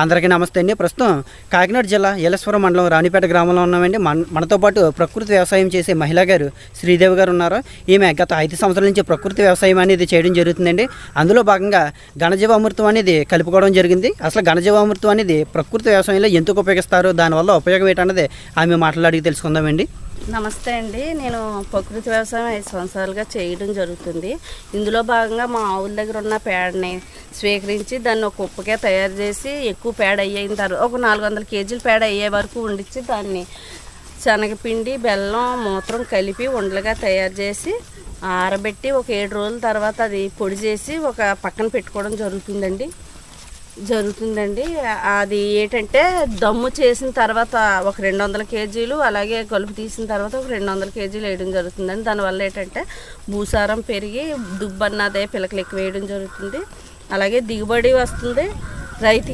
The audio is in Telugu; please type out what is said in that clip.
అందరికీ నమస్తే అండి. ప్రస్తుతం కాకినాడ జిల్లా ఏలేశ్వరం మండలం రాణిపేట గ్రామంలో ఉన్నామండి. మనతో పాటు ప్రకృతి వ్యవసాయం చేసే మహిళా గారు శ్రీదేవి గారు ఉన్నారు. ఈమె గత 5 సంవత్సరాల నుంచి ప్రకృతి వ్యవసాయం అనేది చేయడం జరుగుతుందండి. అందులో భాగంగా ఘనజీవామృతం అనేది కలుపుకోవడం జరిగింది. అసలు ఘనజీవామృతం అనేది ప్రకృతి వ్యవసాయంలో ఎందుకు ఉపయోగిస్తారు, దానివల్ల ఉపయోగం ఏంటన్నది ఆమె మాట్లాడి తెలుసుకుందామండి. నమస్తే అండి. నేను ప్రకృతి వ్యవసాయం 5 సంవత్సరాలుగా చేయడం జరుగుతుంది. ఇందులో భాగంగా మా ఆవుల దగ్గర ఉన్న పేడని స్వీకరించి దాన్ని ఒక కుప్పకే తయారు చేసి ఎక్కువ పేడ అయిన తర్వాత ఒక 400 కేజీల పేడ అయ్యే వరకు వండించి దాన్ని శనగపిండి, బెల్లం, మూత్రం కలిపి ఉండలుగా తయారు చేసి ఆరబెట్టి ఒక 7 రోజుల తర్వాత అది పొడి చేసి ఒక పక్కన పెట్టుకోవడం జరుగుతుందండి. అది ఏంటంటే దమ్ము చేసిన తర్వాత ఒక 200 కేజీలు, అలాగే కలుపు తీసిన తర్వాత ఒక 200 కేజీలు వేయడం జరుగుతుందండి. దానివల్ల ఏంటంటే భూసారం పెరిగి దుబ్బన్నదే పిలకలు ఎక్కువ వేయడం జరుగుతుంది. అలాగే దిగుబడి వస్తుంది రైతుకి.